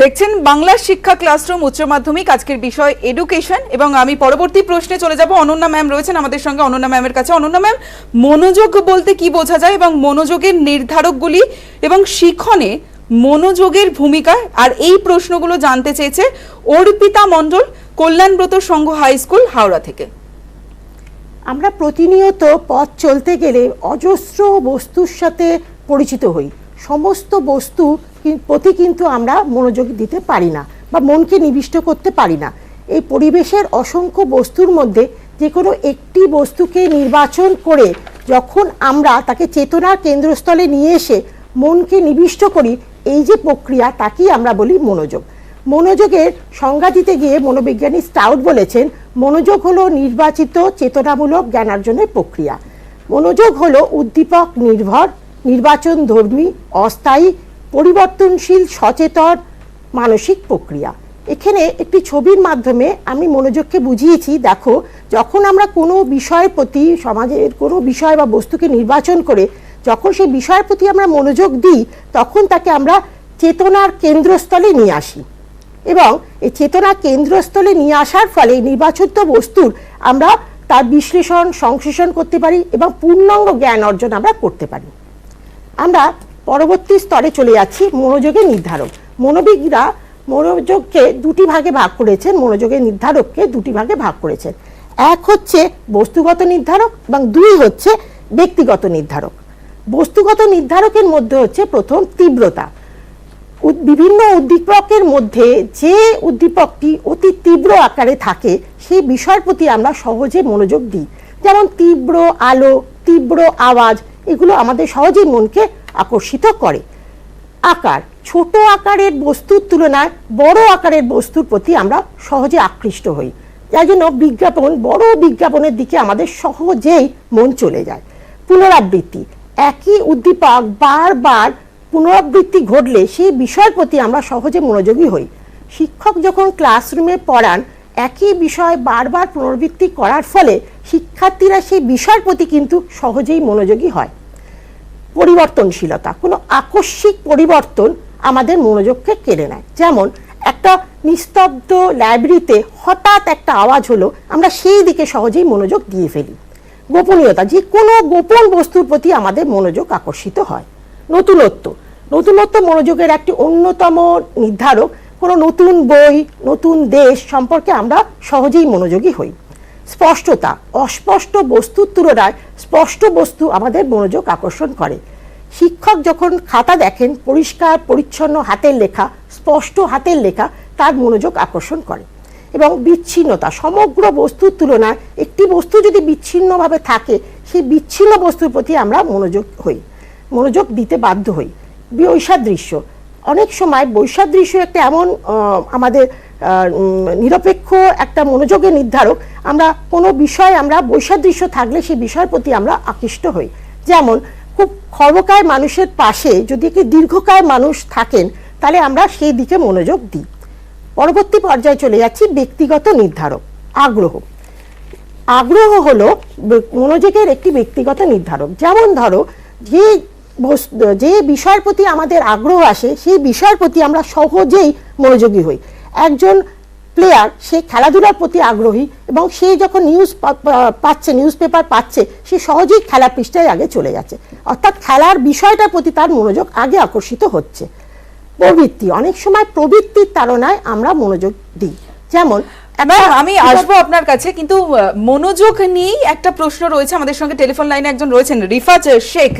দেখছেন বাংলা শিক্ষা ক্লাসরুম উচ্চ মাধ্যমিক, আজকের বিষয় এডুকেশন। এবং আমি পরবর্তী প্রশ্নে চলে যাব। অনন্যা ম্যাম রয়েছেন আমাদের সঙ্গে। অনন্যা ম্যামের কাছে। অনন্যা ম্যাম, মনোযোগ বলতে কি বোঝা যায় এবং মনোযোগের নির্ধারকগুলি এবং শিক্ষণে মনোযোগের ভূমিকা, আর এই প্রশ্নগুলো জানতে চেয়েছে অর্পিতা মণ্ডল, কল্যাণব্রত সংঘ হাই স্কুল, হাওড়া থেকে। আমরা প্রতিনিয়ত পথ চলতে গেলে অজস্র বস্তুর সাথে পরিচিত হই। সমস্ত বস্তু প্রতি কিন্তু আমরা মনোযোগ দিতে পারি না বা মনকে নিবিষ্ট করতে পারি না। এই পরিবেশের অসংখ্য বস্তুর মধ্যে যে কোনো একটি বস্তুকে নির্বাচন করে যখন আমরা তাকে চেতনার কেন্দ্রস্থলে নিয়ে এসে মনকে নিবিষ্ট করি, এই যে প্রক্রিয়া, তাকেই আমরা বলি মনোযোগ। মনোযোগের সংজ্ঞা দিতে গিয়ে মনোবিজ্ঞানী স্টাউট বলেছেন, মনোযোগ হলো নির্বাচিত চেতনামূলক জ্ঞানার্জনের প্রক্রিয়া। মনোযোগ হলো উদ্দীপক নির্ভর, নির্বাচন ধর্মী, অস্থায়ী, পরিবর্তনশীল, সচেতন মানসিক প্রক্রিয়া। এখানে একটি ছবির মাধ্যমে আমি মনোযোগকে বুঝিয়েছি। দেখো, যখন আমরা কোনো বিষয়ের প্রতি, সমাজের কোনো বিষয় বা বস্তুকে নির্বাচন করে যখন সেই বিষয়ের প্রতি আমরা মনোযোগ দিই, তখন তাকে আমরা চেতনার কেন্দ্রস্থলে নিয়ে আসি এবং এই চেতনার কেন্দ্রস্থলে নিয়ে আসার ফলে নির্বাচিত বস্তুর আমরা তার বিশ্লেষণ, সংশ্লেষণ করতে পারি এবং পূর্ণাঙ্গ জ্ঞান অর্জন আমরা করতে পারি। আমরা পরবর্তী স্তরে চলে যাচ্ছি, মনোযোগের নির্ধারক। মনোবিদরা মনোযোগকে দুটি ভাগে ভাগ করেছেন, মনোযোগের নির্ধারককে দুটি ভাগে ভাগ করেছেন। এক হচ্ছে বস্তুগত নির্ধারক এবং দুই হচ্ছে ব্যক্তিগত নির্ধারক। বস্তুগত নির্ধারকের মধ্যে হচ্ছে প্রথম তীব্রতা। বিভিন্ন উদ্দীপকের মধ্যে যে উদ্দীপকটি অতি তীব্র আকারে থাকে সেই বিষয়ের প্রতি আমরা সহজে মনোযোগ দিই। যেমন তীব্র আলো, তীব্র আওয়াজ, এগুলো আমাদের সহজেই মনকে আকর্ষিত করে। আকার, ছোট আকারের বস্তুর তুলনায় বড় আকারের বস্তুর প্রতি আমরা সহজে আকৃষ্ট হই, যার জন্য বিজ্ঞাপন, বড় বিজ্ঞাপনের দিকে আমাদের সহজেই মন চলে যায়। পুনরাবৃত্তি, একই উদ্দীপক বারবার পুনরাবৃত্তি ঘটলে সেই বিষয়ের প্রতি আমরা সহজে মনোযোগী হই। শিক্ষক যখন ক্লাসরুমে পড়ান, একই বিষয় বারবার পুনরাবৃত্তি করার ফলে শিক্ষার্থীরা সেই বিষয়ের প্রতি কিন্তু সহজেই মনোযোগী হয়। পরিবর্তনশীলতা, কোনো আকস্মিক পরিবর্তন আমাদের মনোযোগকে কেড়ে নেয়। যেমন একটা নিস্তব্ধ লাইব্রেরিতে হঠাৎ একটা আওয়াজ হলো, আমরা সেই দিকে সহজেই মনোযোগ দিয়ে ফেলি। গোপনীয়তা, যে কোনো গোপন বস্তুর প্রতি আমাদের মনোযোগ আকর্ষিত হয়। নতুনত্ব, নতুনত্ব মনোযোগের একটি অন্যতম নির্ধারক। কোনো নতুন বই, নতুন দেশ সম্পর্কে আমরা সহজেই মনোযোগী হই। স্পষ্টতা, অস্পষ্ট বস্তুর তুলনায় স্পষ্ট বস্তু আমাদের মনোযোগ আকর্ষণ করে। শিক্ষক যখন খাতা দেখেন, পরিষ্কার পরিচ্ছন্ন হাতের লেখা, স্পষ্ট হাতের লেখা তার মনোযোগ আকর্ষণ করে। এবং বিচ্ছিন্নতা, সমগ্র বস্তুর তুলনায় একটি বস্তু যদি বিচ্ছিন্নভাবে থাকে, সেই বিচ্ছিন্ন বস্তুর প্রতি আমরা মনোযোগ দিতে বাধ্য হই। বৈসাদৃশ্য, অনেক সময় বৈসাদৃশ্য একটা এমন আমাদের নিরপেক্ষ একটা মনোযোগের নির্ধারক। আমরা কোনো বিষয়ে আমরা বৈসাদৃশ্য থাকলে সেই বিষয়ের প্রতি আমরা আকৃষ্ট হই। যেমন খুব খর্বকায় মানুষের পাশে যদি একটি দীর্ঘকায় মানুষ থাকেন, তাহলে আমরা সেই দিকে মনোযোগ দিই। পরবর্তী পর্যায়ে চলে যাচ্ছি ব্যক্তিগত নির্ধারক। আগ্রহ, আগ্রহ হলো মনোযোগের একটি ব্যক্তিগত নির্ধারক। যেমন ধরো, যে বিষয়ের প্রতি আমাদের আগ্রহ আসে সেই বিষয়ের প্রতি আমরা সহজেই মনোযোগী হই। একজন প্লেয়ার, সে খেলাধুলার প্রতি আগ্রহী এবং সে যখন নিউজ পেপার পাচ্ছে, সে সহজেই খেলার পৃষ্ঠায় আগে চলে যাচ্ছে, অর্থাৎ খেলার বিষয়টার প্রতি তার মনোযোগ আগে আকর্ষিত হচ্ছে। প্রবৃত্তি, অনেক সময় প্রবৃত্তির তাড়নায় আমরা মনোযোগ দিই। যেমন আমি আসবো আপনার কাছে, কিন্তু মনোযোগ নিয়েই একটা প্রশ্ন রয়েছে। আমাদের সঙ্গে টেলিফোন লাইনে একজন রয়েছেন, রিফাজ শেখ।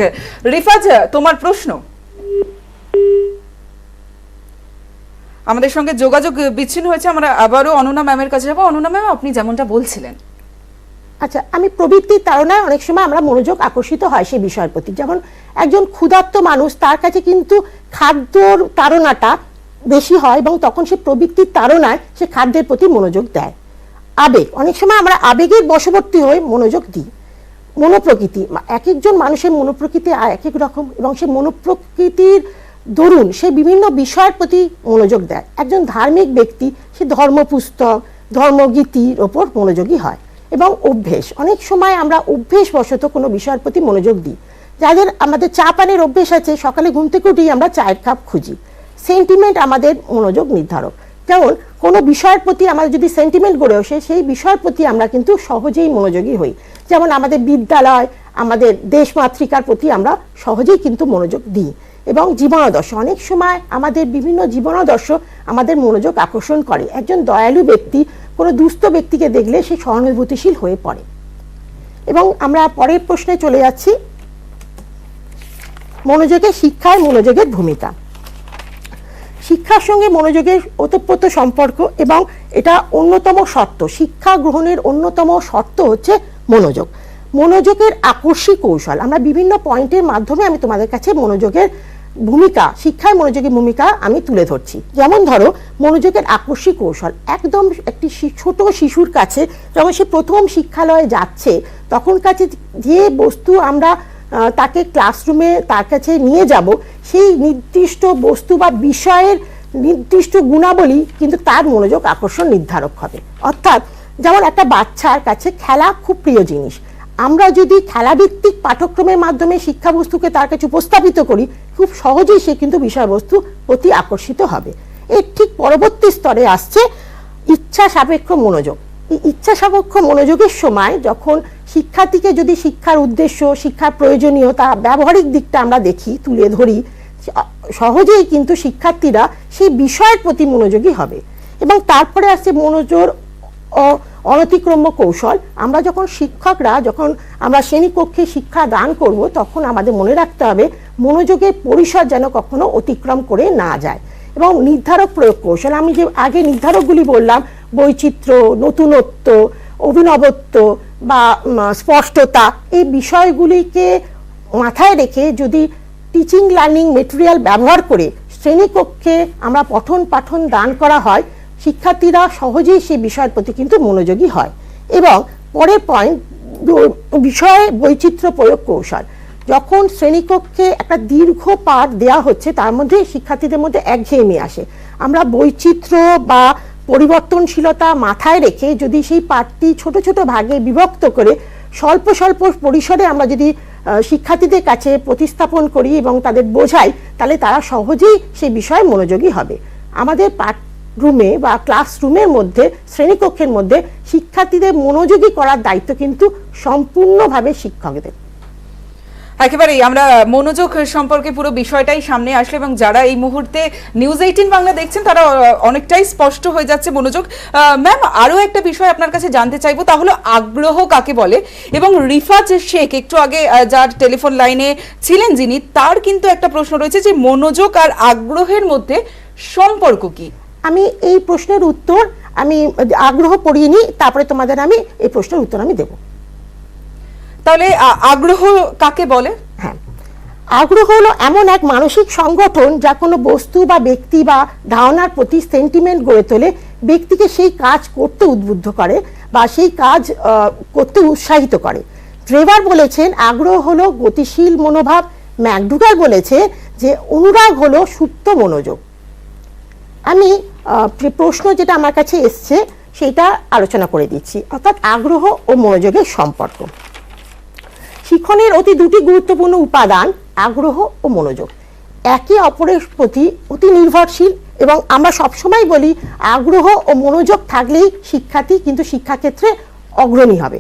রিফাজ, তোমার প্রশ্ন। আমাদের সঙ্গে যোগাযোগ বিচ্ছিন্ন হয়েছে। আমরা আবারও অনন্যা ম্যামের কাছে যাবো। অনন্যা ম্যাম, আপনি যেমনটা বলছিলেন। আচ্ছা, আমি প্রবৃত্তির তাড়নায় অনেক সময় আমরা মনোযোগ আকর্ষিত হয় সেই বিষয়ের প্রতি। যেমন একজন ক্ষুধার্ত মানুষ, তার কাছে কিন্তু খাদ্যর তাড়নাটা বেশি হয় এবং তখন সে প্রবৃত্তির তাড়নায় সে খাদ্যের প্রতি মনোযোগ দেয়। আবেগ, অনেক সময় আমরা আবেগের বশবর্তী হয়ে মনোযোগ দিই। মনোপ্রকৃতি, এক একজন মানুষের মনোপ্রকৃতি এক এক রকম এবং সে মনোপ্রকৃতির দরুন সে বিভিন্ন বিষয়ের প্রতি মনোযোগ দেয়। একজন ধার্মিক ব্যক্তি, সে ধর্মপুস্তক, ধর্মগীতির ওপর মনোযোগী হয়। এবং অভ্যেস, অনেক সময় আমরা অভ্যেসবশত কোনো বিষয়ের প্রতি মনোযোগ দিই। যাদের আমাদের চা পানের অভ্যেস আছে, সকালে ঘুম থেকে উঠেই আমরা চায়ের কাপ খুঁজি। সেন্টিমেন্ট আমাদের মনোযোগ নির্ধারক। যেমন কোনো বিষয়ের প্রতি আমাদের যদি সেন্টিমেন্ট গড়ে ওঠে, সেই বিষয়ের প্রতি আমরা কিন্তু সহজেই মনোযোগী হই। যেমন আমাদের বিদ্যালয়, আমাদের দেশমাতৃকার প্রতি আমরা সহজেই কিন্তু মনোযোগ দিই। এবং জীবনাদর্শ, অনেক সময় আমাদের বিভিন্ন জীবনাদর্শ আমাদের মনোযোগ আকর্ষণ করে। একজন দয়ালু ব্যক্তি কোনো দুস্থ ব্যক্তিকে দেখলে সে সহানুভূতিশীল হয়ে পড়ে। এবং আমরা পরের প্রশ্নে চলে যাচ্ছি, মনোযোগের শিক্ষায় মনোযোগের ভূমিকা। শিক্ষার সঙ্গে মনোযোগের ওতপ্রোত সম্পর্ক, এবং এটা অন্যতম শর্ত, শিক্ষা গ্রহণের অন্যতম শর্ত হচ্ছে মনোযোগ। মনোযোগের আকর্ষী কৌশল, আমরা বিভিন্ন পয়েন্টের মাধ্যমে আমি তোমাদের কাছে মনোযোগের ভূমিকা, শিক্ষায় মনোযোগের ভূমিকা আমি তুলে ধরছি। যেমন ধরো, মনোযোগের আকর্ষী কৌশল একদম একটি ছোট শিশুর কাছে যখন সে প্রথম শিক্ষালয়ে যাচ্ছে, তখন কাছে যে বস্তু আমরা তাকে ক্লাসরুমে তার কাছে নিয়ে যাব, সেই নির্দিষ্ট বস্তু বা বিষয়ের নির্দিষ্ট গুণাবলী কিন্তু তার মনোযোগ আকর্ষণ নির্ধারক হবে। অর্থাৎ যেমন একটা বাচ্চার কাছে খেলা খুব প্রিয় জিনিস, আমরা যদি খেলাভিত্তিক পাঠ্যক্রমের মাধ্যমে শিক্ষাবস্তুকে তার কাছে উপস্থাপিত করি, খুব সহজেই সে কিন্তু বিষয়বস্তু প্রতি আকর্ষিত হবে। এর ঠিক পরবর্তী স্তরে আসছে ইচ্ছা সাপেক্ষ মনোযোগ। এই ইচ্ছা সাপেক্ষ মনোযোগের সময় যখন শিক্ষার্থীকে যদি শিক্ষার উদ্দেশ্য, শিক্ষার প্রয়োজনীয়তা, ব্যবহারিক দিকটা আমরা দেখি, তুলে ধরি, সহজেই কিন্তু শিক্ষার্থীরা সেই বিষয়ের প্রতি মনোযোগী হবে। এবং তারপরে আসছে মনোযোগ অনতিক্রম্য কৌশল। আমরা যখন শিক্ষকরা, যখন আমরা শ্রেণীকক্ষে শিক্ষা দান করব, তখন আমাদের মনে রাখতে হবে মনোযোগের পরিসর যেন কখনো অতিক্রম করে না যায়। এবং নির্ধারক প্রয়োগ কৌশল, আমি যে আগে নির্ধারকগুলি বললাম, বৈচিত্র্য, নতুনত্ব, অভিনবত্ব বা স্পষ্টতা, এই বিষয়গুলিকে মাথায় রেখে যদি টিচিং লার্নিং মেটেরিয়াল ব্যবহার করে শ্রেণীকক্ষে আমরা পঠন পাঠন দান করা হয়, শিক্ষার্থীরা সহজেই সেই বিষয়ের প্রতি কিন্তু মনোযোগী হয়। এবং পরের পয়েন্ট, বিষয়ে বৈচিত্র্য প্রয়োগ কৌশল। যখন শ্রেণীকক্ষে একটা দীর্ঘ পাঠ দেওয়া হচ্ছে, তার মধ্যে শিক্ষার্থীদের মধ্যে একঘেয়েমি আসে, আমরা বৈচিত্র্য বা পরিবর্তনশীলতা মাথায় রেখে যদি সেই পাঠটি ছোট ছোট ভাগে বিভক্ত করে স্বল্প স্বল্প পরিসরে আমরা যদি শিক্ষার্থীদের কাছে প্রতিস্থাপন করি এবং তাদের বোঝাই, তাহলে তারা সহজেই সেই বিষয়ে মনোযোগী হবে। আমাদের রুমে বা ক্লাসরুমের মধ্যে, শ্রেণীকক্ষের মধ্যে শিক্ষার্থীদের মনোযোগী করার দায়িত্ব কিন্তু সম্পূর্ণভাবে শিক্ষকদের। একেবারেই আমরা মনোযোগ সম্পর্কে পুরো বিষয়টাই সামনে আসলো, এবং যারা এই মুহূর্তে নিউজ 18 বাংলা দেখছেন তারা অনেকটাই স্পষ্ট হয়ে যাচ্ছে মনোযোগ। ম্যাম, আরো একটা বিষয় আপনার কাছে জানতে চাইবো, তা হলো আগ্রহ কাকে বলে। এবং রিফাজ শেখ একটু আগে যার টেলিফোন লাইনে ছিলেন যিনি, তার কিন্তু একটা প্রশ্ন রয়েছে যে মনোযোগ আর আগ্রহের মধ্যে সম্পর্ক কি? আমি এই প্রশ্নের উত্তর, আমি আগ্রহ পড়িয়ে নিই, তারপরে তোমাদের আমি এই প্রশ্নের উত্তর আমি দেব। তাহলে আগ্রহ কাকে বলে? হ্যাঁ, আগ্রহ হলো এমন এক মানসিক সংগঠন যা কোনো বস্তু বা ব্যক্তি বা ধারণার প্রতি সেন্টিমেন্ট গড়ে তোলে, ব্যক্তিকে সেই কাজ করতে উদ্বুদ্ধ করে বা সেই কাজ করতে উৎসাহিত করে। ট্রেভার বলেছেন আগ্রহ হলো গতিশীল মনোভাব, ম্যাকডুগাল বলেছে যে অনুরাগ হলো সুপ্ত মনোযোগ। আমি প্রশ্ন যেটা আমার কাছে এসছে সেটা আলোচনা করে দিচ্ছি, অর্থাৎ আগ্রহ ও মনোযোগের সম্পর্ক। শিক্ষণের দুটি গুরুত্বপূর্ণ উপাদান আগ্রহ ও মনোযোগ, একে অপরের প্রতি অতি নির্ভরশীল। এবং আমরা সবসময় বলি আগ্রহ ও মনোযোগ থাকলেই শিক্ষার্থী কিন্তু শিক্ষাক্ষেত্রে অগ্রণী হবে।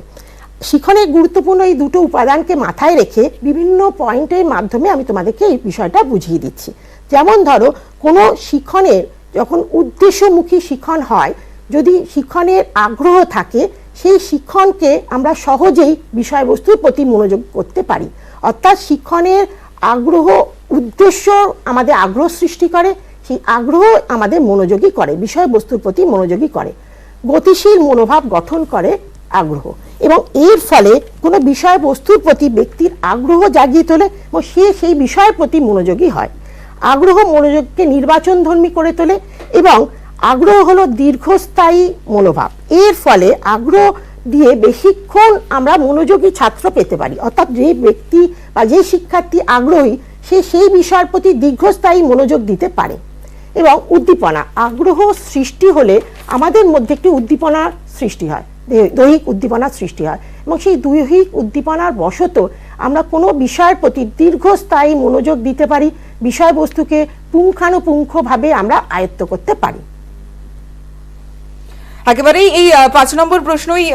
শিক্ষণের গুরুত্বপূর্ণ এই দুটো উপাদানকে মাথায় রেখে বিভিন্ন পয়েন্টের মাধ্যমে আমি তোমাদেরকে এই বিষয়টা বুঝিয়ে দিচ্ছি। যেমন ধরো, কোনো শিক্ষণের যখন উদ্দেশ্যমুখী শিক্ষণ হয়, যদি শিক্ষণের আগ্রহ থাকে, সেই শিক্ষণকে আমরা সহজেই বিষয়বস্তুর প্রতি মনোযোগ করতে পারি। অর্থাৎ শিক্ষণের আগ্রহ, উদ্দেশ্য আমাদের আগ্রহ সৃষ্টি করে, সেই আগ্রহ আমাদের মনোযোগী করে, বিষয়বস্তুর প্রতি মনোযোগী করে। গতিশীল মনোভাব গঠন করে আগ্রহ, এবং এর ফলে কোনো বিষয়বস্তুর প্রতি ব্যক্তির আগ্রহ জাগিয়ে তোলে এবং সে সেই বিষয়ের প্রতি মনোযোগী হয়। আগ্রহ মনোযোগকে নির্বাচনধর্মী করে তোলে, এবং আগ্রহ হলো দীর্ঘস্থায়ী মনোভাব। এর ফলে আগ্রহ দিয়ে বেশিক্ষণ আমরা মনোযোগী ছাত্র পেতে পারি। অর্থাৎ যে ব্যক্তি বা যে শিক্ষার্থী আগ্রহী, সে সেই বিষয়ের প্রতি দীর্ঘস্থায়ী মনোযোগ দিতে পারে। এবং উদ্দীপনা, আগ্রহ সৃষ্টি হলে আমাদের মধ্যে একটি উদ্দীপনার সৃষ্টি হয়, দৈহিক উদ্দীপনার সৃষ্টি হয়, এবং সেই দৈহিক উদ্দীপনার বশত আমরা কোনো বিষয়ের প্রতি দীর্ঘস্থায়ী মনোযোগ দিতে পারি, বিষয়বস্তুকে পুঙ্খানুপুঙ্খভাবে আমরা আয়ত্ত করতে পারি। একেবারেই এই 5 নম্বর প্রশ্নই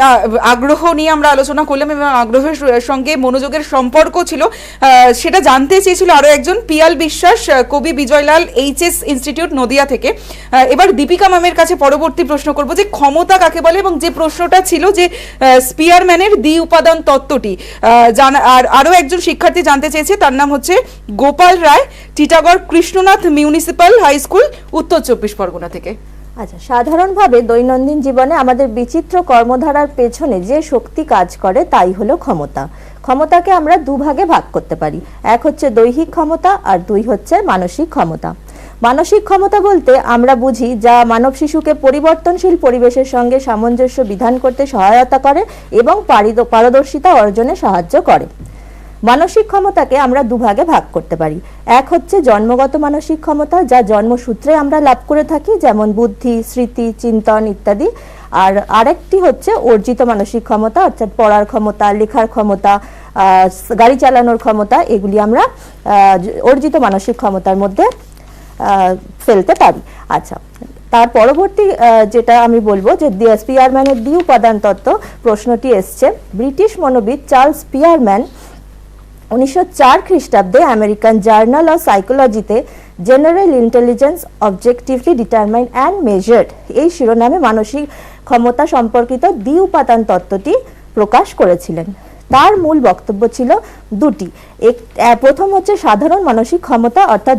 আগ্রহ নিয়ে আমরা আলোচনা করলাম এবং আগ্রহের সঙ্গে মনোযোগের সম্পর্ক ছিল, সেটা জানতে চেয়েছিল আরো একজন পিয়াল বিশ্বাস, কবি বিজয়লাল এইচএস ইনস্টিটিউট নদিয়া থেকে। এবার দীপিকা ম্যামের কাছে পরবর্তী প্রশ্ন করব যে ক্ষমতা কাকে বলে, এবং যে প্রশ্নটা ছিল যে স্পিয়ারম্যানের দ্বি উপাদান তত্ত্বটি আর আরো একজন শিক্ষার্থী জানতে চেয়েছে, তার নাম হচ্ছে Gopal Roy, Titagarh Krishnanath municipal high school, Uttar 24 Pargana থেকে। আচ্ছা, সাধারণভাবে দৈনন্দিন জীবনে আমাদের বিচিত্র কর্মধারার পেছনে যে শক্তি কাজ করে তাই হলো ক্ষমতা। ক্ষমতাকে আমরা দুভাগে ভাগ করতে পারি, এক হচ্ছে দৈহিক ক্ষমতা আর দুই হচ্ছে মানসিক ক্ষমতা। মানসিক ক্ষমতা বলতে আমরা বুঝি যা মানব শিশুকে পরিবর্তনশীল পরিবেশের সঙ্গে সামঞ্জস্য বিধান করতে সহায়তা করে এবং পারদর্শিতা অর্জনে সাহায্য করে। মানসিক ক্ষমতাকে আমরা দুভাগে ভাগ করতে পারি, এক হচ্ছে জন্মগত মানসিক ক্ষমতা যা জন্মসূত্রে আমরা লাভ করে থাকি, যেমন বুদ্ধি, স্মৃতি, চিন্তন ইত্যাদি। আর আরেকটি হচ্ছে অর্জিত মানসিক ক্ষমতা, অর্থাৎ পড়ার ক্ষমতা, লেখার ক্ষমতা, গাড়ি চালানোর ক্ষমতা, এগুলি আমরা অর্জিত মানসিক ক্ষমতার মধ্যে ফেলতে পারি। আচ্ছা, তার পরবর্তী যেটা আমি বলবো যে স্পিয়ারম্যানের দ্বি উপাদান তত্ত্ব প্রশ্নটি এসছে। ব্রিটিশ মনোবিদ চার্লস স্পিয়ারম্যান 1904 খ্রিস্টাব্দে আমেরিকান জার্নাল অফ সাইকোলজিতে general intelligence objectively determined and measured এই শিরোনামে মানসিক ক্ষমতা সম্পর্কিত দ্বি উপাদান তত্ত্বটি প্রকাশ করেছিলেন। তার মূল বক্তব্য ছিল দুটি। প্রথম হচ্ছে সাধারণ মানসিক ক্ষমতা, অর্থাৎ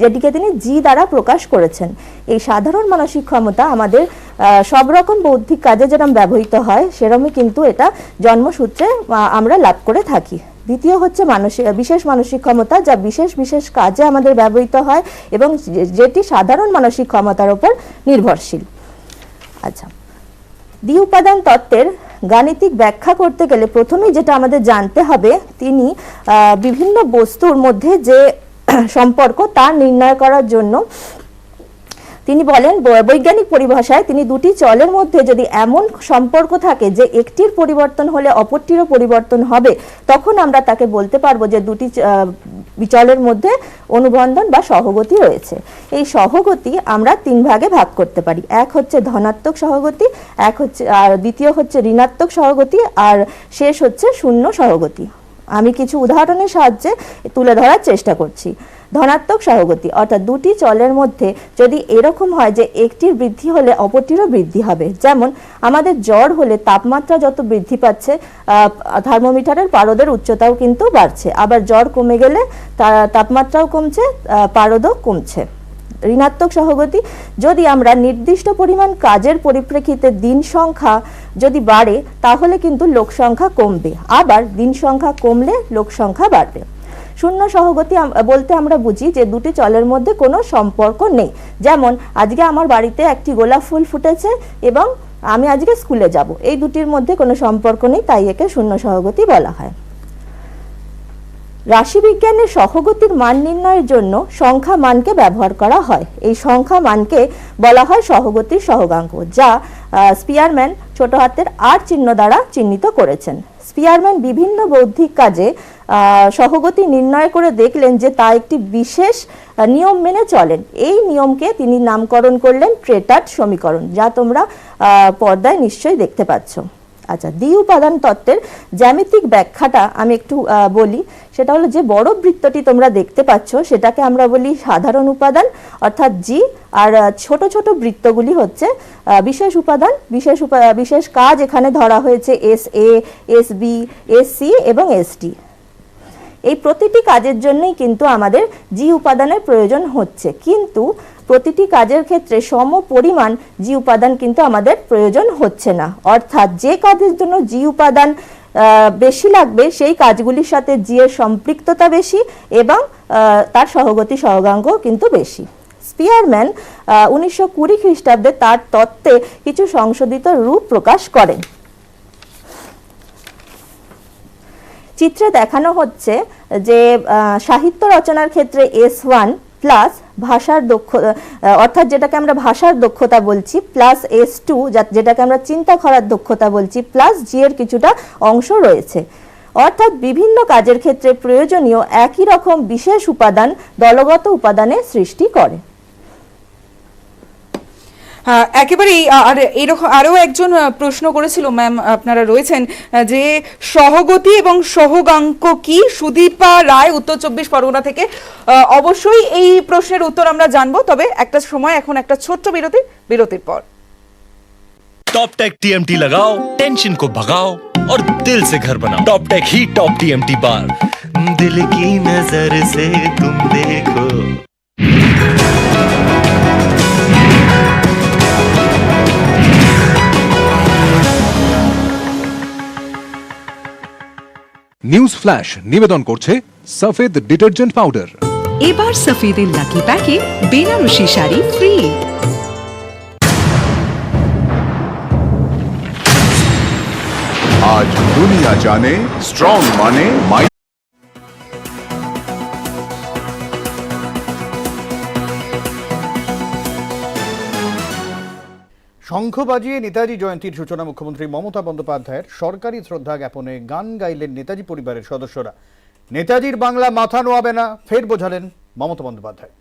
যেটিকে তিনি জি দ্বারা প্রকাশ করেছেন। এই সাধারণ মানসিক ক্ষমতা আমাদের সব রকম বৌদ্ধিক কাজে যেরকম ব্যবহৃত হয় সেরকমই কিন্তু এটা জন্মসূত্রে আমরা লাভ করে থাকি। দ্বিতীয় হচ্ছে বিশেষ মানসিক ক্ষমতা, যা বিশেষ বিশেষ কাজে আমাদের ব্যবহৃত হয় এবং যেটি সাধারণ মানসিক ক্ষমতার উপর নির্ভরশীল। আচ্ছা, দ্বি উপাদান তত্ত্বের গাণিতিক ব্যাখ্যা করতে গেলে প্রথমেই যেটা আমাদের জানতে হবে, তিনি বিভিন্ন বস্তুর মধ্যে যে সম্পর্ক তা নির্ণয় করার জন্য তিনি বলেন, বৈজ্ঞানিক পরিভাষায় তিনি দুটি চলের মধ্যে যদি এমন সম্পর্ক থাকে যে একটির পরিবর্তন হলে অপরটিরও পরিবর্তন হবে, তখন আমরা তাকে বলতে পারবো যে দুটি চলের মধ্যে অনুবন্ধন বা সহগতি রয়েছে। এই সহগতি আমরা তিন ভাগে ভাগ করতে পারি, এক হচ্ছে ধনাত্মক সহগতি, আর দ্বিতীয় হচ্ছে ঋণাত্মক সহগতি, আর শেষ হচ্ছে শূন্য সহগতি। আমি কিছু উদাহরণের সাহায্যে তুলে ধরার চেষ্টা করছি। ধনাত্মক সহগতি অর্থাৎ দুটি চলের মধ্যে যদি এরকম হয় যে একটির বৃদ্ধি হলে অপরটিরও বৃদ্ধি হবে, যেমন আমাদের জ্বর হলে তাপমাত্রা যত বৃদ্ধি পাচ্ছে থার্মোমিটারের পারদের উচ্চতাও কিন্তু বাড়ছে, আবার জ্বর কমে গেলে তাপমাত্রাও কমছে, পারদও কমছে। ঋণাত্মক সহগতি, যদি আমরা নির্দিষ্ট পরিমাণ কাজের পরিপ্রেক্ষিতে দিন সংখ্যা যদি বাড়ে তাহলে কিন্তু লোক সংখ্যা কমবে, আবার দিন সংখ্যা কমলে লোক সংখ্যা বাড়বে। শূন্য সহগতি বলতে আমরা বুঝি যে দুটি চলের মধ্যে কোনো সম্পর্ক নেই, যেমন আজকে আমার বাড়িতে একটি গোলাপ ফুল ফুটেছে এবং আমি আজকে স্কুলে যাব, এই দুটির মধ্যে কোনো সম্পর্ক নেই, তাই একে শূন্য সহগতি বলা হয়। রাশিবিজ্ঞানের সহগতির মান নির্ণয়ের জন্য সংখ্যা মানকে ব্যবহার করা হয়। এই সংখ্যা মানকে বলা হয় সহগতির সহগাঙ্ক, যা স্পিয়ারম্যান ছোট হাতের আর চিহ্ন দ্বারা চিহ্নিত করেছেন। স্পিয়ারম্যান বিভিন্ন বৌদ্ধিক কাজে সহগতি নির্ণয় করে দেখলেন যে তা একটি বিশেষ নিয়ম মেনে চলেন। এই নিয়মকে তিনি নামকরণ করলেন ট্রেটার্ড সমীকরণ, যা তোমরা পর্দায় নিশ্চয়ই দেখতে পাচ্ছ। আচ্ছা, দ্বি উপাদান তত্ত্বের জ্যামিতিক ব্যাখ্যাটা আমি একটু বলি। সেটা হলো যে বড় বৃত্তটি তোমরা দেখতে পাচ্ছ সেটাকে আমরা বলি সাধারণ উপাদান অর্থাৎ জি, আর ছোট ছোট বৃত্তগুলি হচ্ছে বিশেষ উপাদান। বিশেষ কাজ এখানে ধরা হয়েছে S A, S B, S C এবং এস ডি। এই প্রতিটি কাজের জন্যই কিন্তু আমাদের জি উপাদানের প্রয়োজন হচ্ছে, কিন্তু প্রতিটি কাজের ক্ষেত্রে সম পরিমাণ জি উপাদান কিন্তু আমাদের প্রয়োজন হচ্ছে না। অর্থাৎ যে কাজের জন্য জি উপাদান বেশি লাগবে সেই কাজগুলির সাথে জি এর সম্পৃক্ততা বেশি এবং তার সহগতি সহগাঙ্ক কিন্তু বেশি। স্পিয়ারম্যান 1920 খ্রিস্টাব্দে তার তত্ত্বে কিছু সংশোধিত রূপ প্রকাশ করেন। চিত্রে দেখানো হচ্ছে যে সাহিত্য রচনার ক্ষেত্রে S1 প্লাস ভাষার দক্ষতা, অর্থাৎ যেটাকে আমরা ভাষার দক্ষতা বলছি, প্লাস S2 যেটাকে আমরা চিন্তা করার দক্ষতা বলছি, প্লাস জি এর কিছুটা অংশ রয়েছে। অর্থাৎ বিভিন্ন কাজের ক্ষেত্রে প্রয়োজনীয় একই রকম বিশেষ উপাদান দলগত উপাদানের সৃষ্টি করে। একেবারেই। আর এরকম আরো একজন প্রশ্ন করেছিল ম্যাম, আপনারা রয়েছেন, যে সহগতি এবং সহগাঙ্ক কি? সুদীপা রায়, উত্তর 24 পরগনা থেকে। অবশ্যই এই প্রশ্নের উত্তর আমরা জানবো, তবে একটা সময় এখন একটা ছোট্ট বিরতির পর। टॉप टेक TMT लगाओ, टेंशन को भगाओ और दिल से घर बनाओ। टॉप टेक ही टॉप TMT बार, दिल की नजर से तुम देखो। নিউজ ফ্ল্যাশ নিবেদন করছে সফেদ ডিটারজেন্ট পাউডার। এবার সফেদের লাকি প্যাকে বেনারসি শাড়ি ফ্রি। आज दुनिया जाने स्ट्रॉन्ग माने माई। শঙ্খ বাজিয়ে নেতাজি জয়ন্তীর সূচনা মুখ্যমন্ত্রী মমতা বন্দ্যোপাধ্যায়ের সরকারি শ্রদ্ধা জ্ঞাপনে গান গাইলেন নেতাজি পরিবারের সদস্যরা। নেতাজির বাংলা মাথা নোয়াবে না, ফের বোঝালেন মমতা বন্দ্যোপাধ্যায়।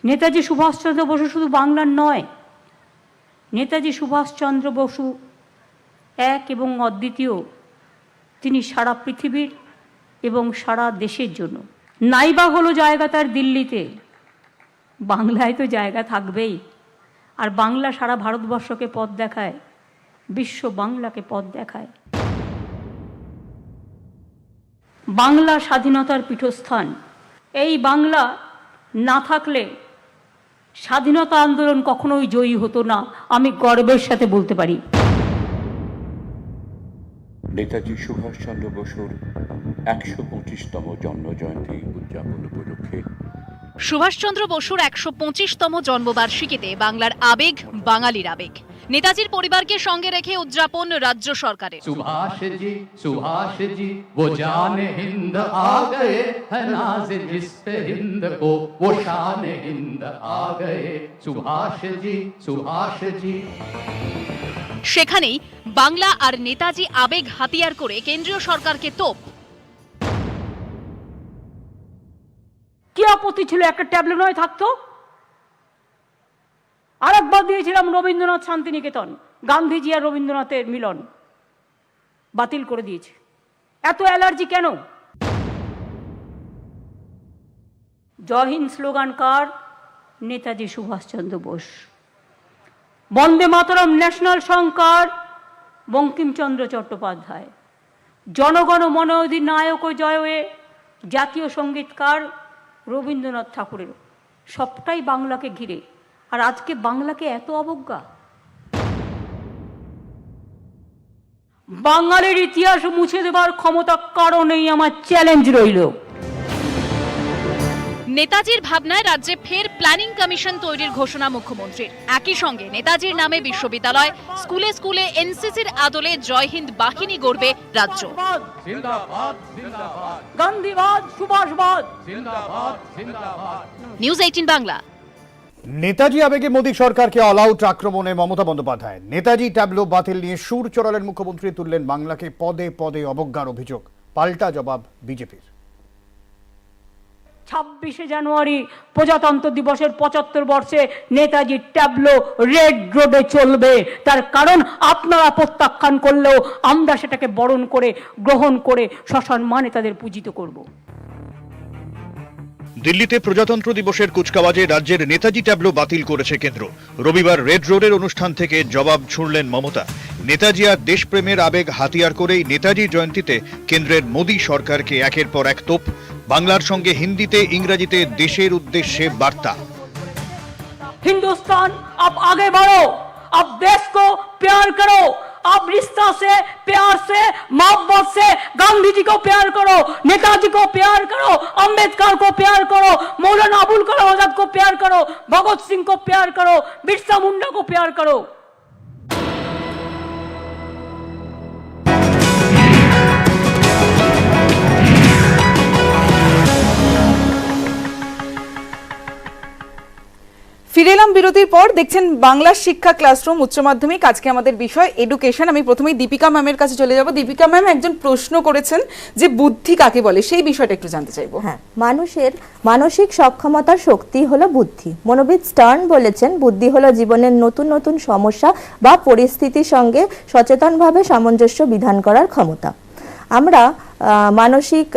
নেতাজি সুভাষচন্দ্র বসু শুধু বাংলার নয়, নেতাজি সুভাষচন্দ্র বসু এক এবং অদ্বিতীয়। তিনি সারা পৃথিবীর এবং সারা দেশের জন্য। নাইবা হলো জায়গা তার দিল্লিতে, বাংলায় তো জায়গা থাকবেই। আর বাংলা সারা ভারতবর্ষকে পথ দেখায়, বিশ্ব বাংলাকে পথ দেখায়। বাংলা স্বাধীনতার পীঠস্থান। এই বাংলা না থাকলে স্বাধীনতা আন্দোলন কখনোই জয়ী হতো না, আমি গর্বের সাথে বলতে পারি। নেতাজি সুভাষচন্দ্র বসুর ১২৫তম জন্মজয়ন্তী উদযাপন উপলক্ষে সুভাষচন্দ্র বসুর ১২৫তম জন্মবার্ষিকীতে বাংলার আবেগ, বাঙালির আবেগ। নেতাজির পরিবারকে সঙ্গে রেখে উদযাপন রাজ্য সরকারের। सुभाष जी वो जान हिंद आ गए है नाज जिस पे हिंद को वो शान हिंद आ गए सुभाष जी। সেখানেই বাংলা আর নেতাজি আবেগ হাতিয়ার করে কেন্দ্রীয় সরকারকে তোপ। কি আপত্তি ছিল একটা ট্যাবলো নয় থাকতো? আরেকবার দিয়েছিলাম রবীন্দ্রনাথ শান্তিনিকেতন, গান্ধীজি আর রবীন্দ্রনাথের মিলন, বাতিল করে দিয়েছে। এত অ্যালার্জি কেন? জয় হিন্দ স্লোগান কার? নেতাজি সুভাষচন্দ্র বোস। বন্দে মাতরম ন্যাশনাল সং কার? বঙ্কিমচন্দ্র চট্টোপাধ্যায়। জনগণ মন অধিনায়ক জয়ে জাতীয় সঙ্গীতকার রবীন্দ্রনাথ ঠাকুরের। সবটাই বাংলাকে ঘিরে। আর আজকে বাংলাকে এত অবজ্ঞা। বাঙালির ইতিহাস মুছে দেবার ক্ষমতা কারণেই আমার চ্যালেঞ্জ রইল। নেতাজির ভাবনায় রাজ্যে ফের প্ল্যানিং কমিশন তৈরির ঘোষণা মুখ্যমন্ত্রীর। একই সঙ্গে নেতাজির নামে বিশ্ববিদ্যালয়, স্কুলে স্কুলে এনসিসির আদলে জয় হিন্দ বাহিনী গড়বে রাজ্য। গান্ধীবাদ, সুভাষবাদ। নিউজ 18 বাংলা। নেতাজি আবেগে মোদী সরকারকে অল আউট আক্রমণে মমতা বন্দ্যোপাধ্যায়। নেতাজি ট্যাবলো বাতিল নিয়ে সুর চড়ালেন মুখ্যমন্ত্রী, তুললেন বাংলাকে পদে পদে অবজ্ঞার অভিযোগ। পাল্টা জবাব বিজেপির। 26শে জানুয়ারি প্রজাতন্ত্র দিবসের 75 বর্ষে নেতাজি ট্যাবলো রেড রোডে চলবে। তার কারণ আপনারা প্রত্যাখ্যান করলেও আমরা সেটাকে বরণ করে, গ্রহণ করে সসম্মানে তাদের পূজিত করব। দিল্লিতে প্রজাতন্ত্র দিবসের কুচকাওয়াজে রাজ্যের নেতাজি ট্যাবলো বাতিল করেছে কেন্দ্র। রবিবার রেড রোডের অনুষ্ঠান থেকে জবাব ছুড়লেন মমতা। নেতাজি আর দেশপ্রেমের আবেগ হাতিয়ার করেই নেতাজি জয়ন্তীতে কেন্দ্রের মোদী সরকারকে একের পর এক তোপ। বাংলার সঙ্গে হিন্দিতে, ইংরেজিতে দেশের উদ্দেশ্যে বার্তা। हिंदुस्तान अब आगे बढ़ो, अब देश को प्यार करो, अब रिश्ता से, प्यार से, मोहब्बत से गांधी जी को प्यार करो, नेताजी को प्यार करो, अंबेडकर को प्यार करो, मौलाना अबुल कलाम आजाद को प्यार करो, भगत सिंह को प्यार करो, बिरसा मुंडा को प्यार करो। ফিরে এলাম বিরতির পর। দেখছেন বাংলা শিক্ষা ক্লাসরুম উচ্চ মাধ্যমিক। আজকে আমাদের বিষয় এডুকেশন। আমি প্রথমেই দীপিকা ম্যামের কাছে চলে যাব। দীপিকা ম্যাম একজন প্রশ্ন করেছেন যে বুদ্ধি কাকে বলে, সেই বিষয়টা একটু জানতে চাইবো। হ্যাঁ, মানুষের মানসিক সক্ষমতার শক্তি হলো বুদ্ধি। মনোবিদ স্টার্ন বলেছেন, বুদ্ধি হলো জীবনের নতুন নতুন সমস্যা বা পরিস্থিতির সঙ্গে সচেতনভাবে সামঞ্জস্য বিধান করার ক্ষমতা। আমরা মানসিক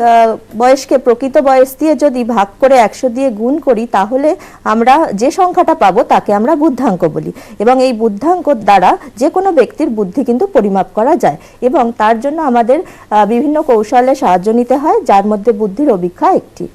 বয়সকে প্রকৃত বয়স দিয়ে যদি ভাগ করে 100 দিয়ে গুণ করি, তাহলে আমরা যে সংখ্যাটা পাবো তাকে আমরা বুদ্ধাঙ্ক বলি, এবং এই বুদ্ধাঙ্ক দ্বারা যে কোনো ব্যক্তির বুদ্ধি কিন্তু পরিমাপ করা যায়, এবং তার জন্য আমাদের বিভিন্ন কৌশলে সাহায্য নিতে হয়, যার মধ্যে বুদ্ধির অভিক্ষা একটি।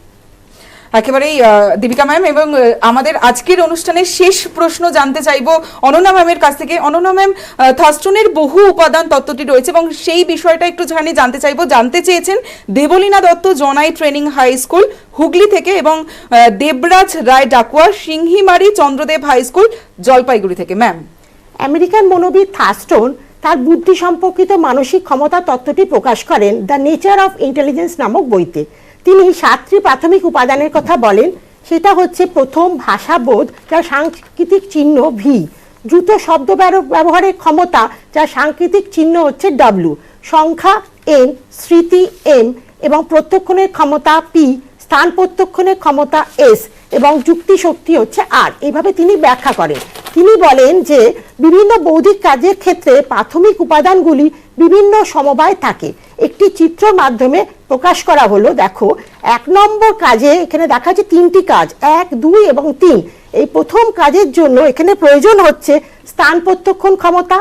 একেবারেই দীপিকা ম্যাম, এবং আমাদের আজকের অনুষ্ঠানের শেষ প্রশ্ন জানতে চাইবো অনন্যা ম্যামের কাছ থেকে। অনন্যা ম্যাম, থার্স্টনের বহু উপাদান তত্ত্বটি রয়েছে এবং সেই বিষয়টা একটু জানতে চাইবো। জানতে চেয়েছেন দেবলীনা দত্ত জনাই ট্রেনিং হাই স্কুল হুগলি থেকে এবং দেবরাজ রায় ডাকুয়া সিংহিমারি চন্দ্রদেব হাই স্কুল জলপাইগুড়ি থেকে। ম্যাম, আমেরিকান মনোবিদ থার্স্টন তার বুদ্ধি সম্পর্কিত মানসিক ক্ষমতা তত্ত্বটি প্রকাশ করেন দ্য নেচার অফ ইন্টেলিজেন্স নামক বইতে। তিনি 7টি প্রাথমিক উপাদানের কথা বলেন। সেটা হচ্ছে প্রথম ভাষাবোধ, যার সাংকেতিক চিহ্ন ভি; দ্রুত শব্দ ব্যবহারের ক্ষমতা, যার সাংকেতিক চিহ্ন হচ্ছে ডব্লিউ; সংখ্যা এন, স্মৃতি এম, এবং প্রত্যক্ষণের ক্ষমতা পি; স্থান প্রত্যক্ষণের ক্ষমতা এস, এবং যুক্তি শক্তি হচ্ছে আর। এইভাবে তিনি ব্যাখ্যা করেন। তিনি বলেন যে বিভিন্ন বৌদ্ধিক কাজের ক্ষেত্রে প্রাথমিক উপাদানগুলি বিভিন্ন সমবায় থাকে। একটি চিত্রের মাধ্যমে প্রকাশ করা হলো। দেখো, 1 নম্বর কাজে এখানে দেখা যাচ্ছে 3টি কাজ, 1, 2 এবং 3। এই প্রথম কাজের জন্য এখানে প্রয়োজন হচ্ছে স্থান প্রত্যক্ষণ ক্ষমতা,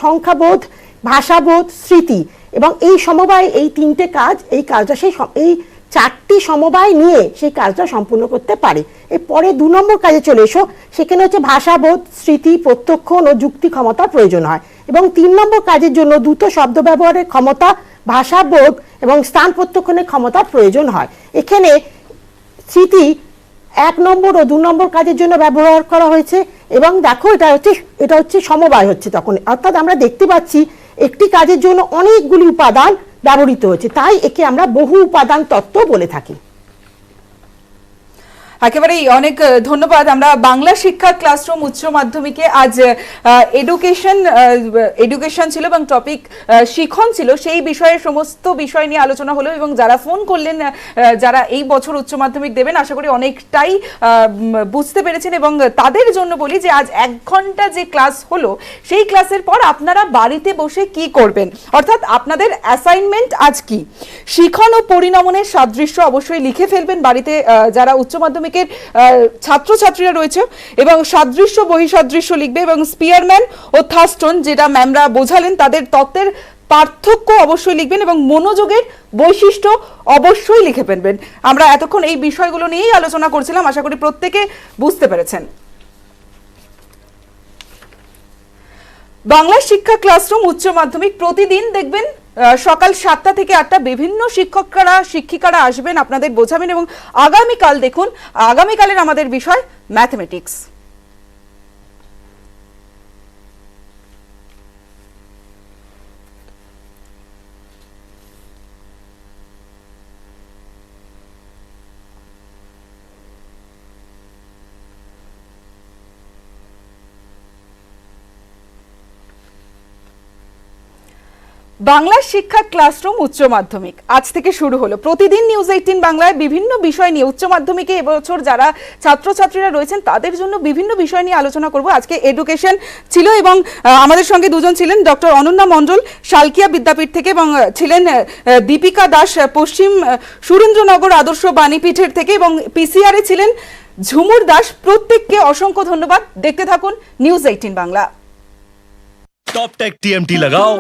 সংখ্যাবোধ, ভাষাবোধ, স্মৃতি, এবং এই সমবায় এই 3টে কাজ, এই কাজটা এই 4টি সমবায় নিয়ে সেই কাজটা সম্পূর্ণ করতে পারে। এরপরে 2 নম্বর কাজে চলে এসো। সেখানে হচ্ছে ভাষাবোধ, স্মৃতি, প্রত্যক্ষণ ও যুক্তি ক্ষমতার প্রয়োজন হয়, এবং 3 নম্বর কাজের জন্য দ্রুত শব্দ ব্যবহারের ক্ষমতা, ভাষাবোধ এবং স্থান প্রত্যক্ষণের ক্ষমতার প্রয়োজন হয়। এখানে স্মৃতি 1 নম্বর ও 2 নম্বর কাজের জন্য ব্যবহার করা হয়েছে, এবং দেখো এটা হচ্ছে সমবায় হচ্ছে তখন, অর্থাৎ আমরা দেখতে পাচ্ছি একটি কাজের জন্য অনেকগুলি উপাদান ব্যবহৃত হচ্ছে, তাই একে আমরা বহু উপাদান তত্ত্ব বলে থাকি। একেবারেই অনেক ধন্যবাদ। আমরা বাংলা শিক্ষা ক্লাসরুম উচ্চ মাধ্যমিকে আজ এডুকেশন ছিল এবং টপিক শিখন ছিল। সেই বিষয়ে সমস্ত বিষয় নিয়ে আলোচনা হলো, এবং যারা ফোন করলেন, যারা এই বছর উচ্চ মাধ্যমিক দেবেন, আশা করি অনেকটাই বুঝতে পেরেছেন। এবং তাদের জন্য বলি যে আজ 1 ঘন্টা যে ক্লাস হলো, সেই ক্লাসের পর আপনারা বাড়িতে বসে কি করবেন, অর্থাৎ আপনাদের অ্যাসাইনমেন্ট আজ কি, শিখন ও পরিণমনের সাদৃশ্য অবশ্যই লিখে ফেলবেন বাড়িতে যারা উচ্চ মাধ্যমিক ছাত্রছাত্রীরা রয়েছে, এবং সাদৃশ্য বহিঃসাদৃশ্য লিখবে, এবং স্পিয়ারম্যান ও থার্স্টন যেটা ম্যামরা বোঝালেন তাদের তত্ত্বের পার্থক্য অবশ্যই লিখবেন, এবং মনোযোগের বৈশিষ্ট্য অবশ্যই লিখে ফেলবেন। আমরা এতক্ষণ এই বিষয়গুলো নিয়েই আলোচনা করছিলাম, আশা করি প্রত্যেকে বুঝতে পেরেছেন। বাংলা শিক্ষা ক্লাসরুম উচ্চ মাধ্যমিক প্রতিদিন দেখবেন সকাল 7টা থেকে 8টা বিভিন্ন শিক্ষিকারা আসবেন, আপনাদের বোঝাবেন, এবং আগামীকাল দেখুন, আগামীকালের আমাদের বিষয় ম্যাথমেটিক্স। বাংলা শিক্ষা ক্লাসরুম উচ্চ মাধ্যমিক আজ থেকে শুরু হলো। প্রতিদিন নিউজ 18 বাংলায় বিভিন্ন বিষয় নিয়ে উচ্চ মাধ্যমিকে এবছর যারা ছাত্রছাত্রীরা রয়েছেন তাদের জন্য বিভিন্ন বিষয় নিয়ে আলোচনা করব। আজকে এডুকেশন ছিল, এবং আমাদের সঙ্গে দুজন ছিলেন, ডক্টর অনন্যা মণ্ডল শালকিয়া বিদ্যাপীঠ থেকে, এবং ছিলেন দীপিকা দাস পশ্চিম সুরেন্দ্রনগর আদর্শ বাণীপীঠের থেকে, এবং পিসিআরে ছিলেন ঝুমুর দাস। প্রত্যেককে অসংখ্য ধন্যবাদ। দেখতে থাকুন news 18 Bangla. Top tech TMT लगाओ,